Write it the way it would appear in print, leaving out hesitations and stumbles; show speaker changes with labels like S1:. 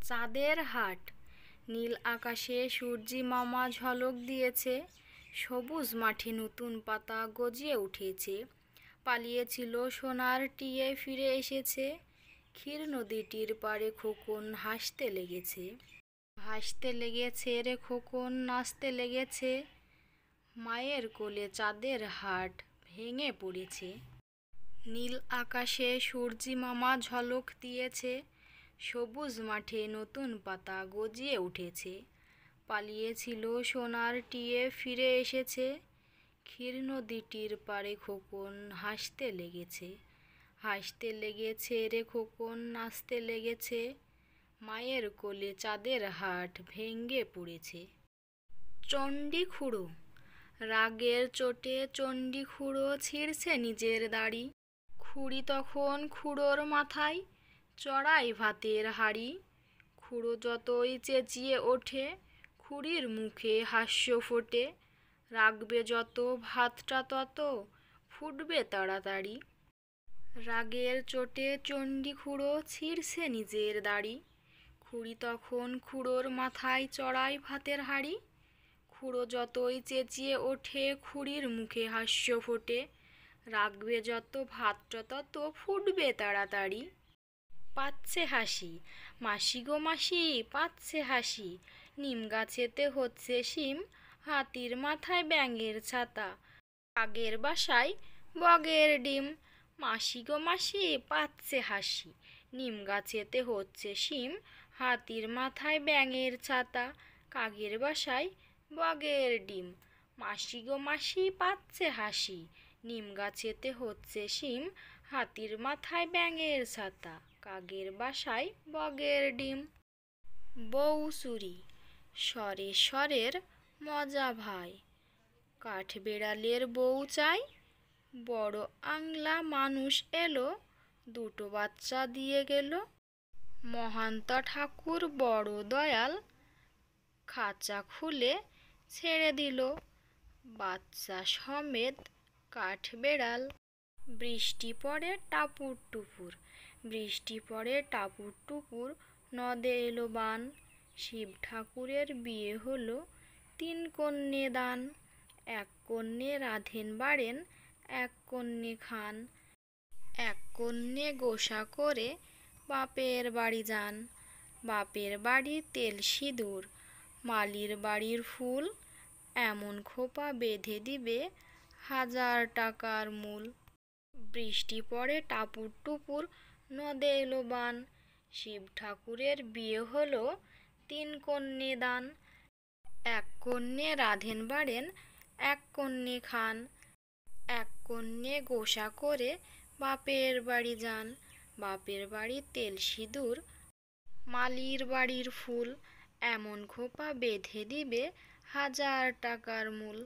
S1: চাঁদের হাট। নীল আকাশে সূর্যি মামা ঝলক দিয়েছে, সবুজ মাঠে নতুন পাতা গজিয়ে উঠেছে। পালিয়েছিল সোনার টিয়ে ফিরে এসেছে, ক্ষীর নদীটির পাড়ে খোকন হাসতে লেগেছে। হাসতে লেগেছে রে খোকন, নাচতে লেগেছে, মায়ের কোলে চাঁদের হাট ভেঙে পড়েছে। নীল আকাশে সূর্যি মামা ঝলক দিয়েছে, সবুজ মাঠে নতুন পাতা গজিয়ে উঠেছে। পালিয়েছিল সোনার টিয়ে ফিরে এসেছে, ক্ষীর নদীটির পাড়ে খোকন হাসতে লেগেছে। হাসতে লেগেছে রে খোকন, নাচতে লেগেছে, মায়ের কোলে চাঁদের হাট ভেঙে পড়েছে। চণ্ডী খুঁড়ো। রাগের চোটে চণ্ডী খুঁড়ো ছিঁড়ছে নিজের দাড়ি। খুঁড়ি তখন খুঁড়োর মাথায় চড়াই ভাতের হাঁড়ি। খুঁড়ো যতই চেঁচিয়ে ওঠে, খুঁড়ির মুখে হাস্য ফোটে। রাখবে যত ভাতটা তত ফুটবে তাড়াতাড়ি। রাগের চোটে চণ্ডী খুঁড়ো ছিঁড়ছে নিজের দাড়ি। খুঁড়ি তখন খুঁড়োর মাথায় চড়াই ভাতের হাঁড়ি। খুঁড়ো যতই চেঁচিয়ে ওঠে, খুঁড়ির মুখে হাস্য ফোটে। রাখবে যত ভাতটা তত ফুটবে তাড়াতাড়ি। পাচ্ছে হাসি, মাসি গো মাসি পাচ্ছে হাসি, নিম গাছেতে হচ্ছে শিম, হাতির মাথায় ব্যাঙের ছাতা, কাকের বাসায় বগের ডিম। মাসি গো মাসি পাচ্ছে হাসি, নিম গাছেতে হচ্ছে শিম, হাতির মাথায় ব্যাঙের ছাতা, কাকের বাসায় বগের ডিম। মাসি গো মাসি পাচ্ছে হাসি, নিম গাছেতে হচ্ছে শিম, হাতির মাথায় ব্যাঙের ছাতা, কাকের বাসায় বগের ডিম। বউ চুরি। স্বরে স্বরের মজা ভাই, কাঠবেড়ালের বউ চাই। বড় আংলা মানুষ এলো, দুটো বাচ্চা দিয়ে গেল। মহান্তা ঠাকুর বড় দয়াল, খাঁচা খুলে ছেড়ে দিল বাচ্চা সমেত কাঠবেড়াল। বৃষ্টি পড়ে টাপুর টুপুর, বৃষ্টি পড়ে টাপুর টুপুর, নদে এলো বান। শিব ঠাকুরের বিয়ে হলো, 3 কন্যে দান। 1 কন্যে রাঁধেন বাড়েন, 1 কন্যে খান। 1 কন্যে গোসা করে বাপের বাড়ি যান। বাপের বাড়ি তেল সিঁদুর, মালির বাড়ির ফুল, এমন খোপা বেঁধে দিবে 1000 টাকার মূল। বৃষ্টি পড়ে টাপুর টুপুর, নদে এলো বান। শিব ঠাকুরের বিয়ে হলো, 3 কন্যে দান। 1 কন্যে রাঁধেন বাড়েন, 1 কন্যে খান। 1 কন্যে গোসা করে বাপের বাড়ি যান। বাপের বাড়ি তেল সিঁদুর, মালির বাড়ির ফুল, এমন খোপা বেঁধে দিবে 1000 টাকার মূল।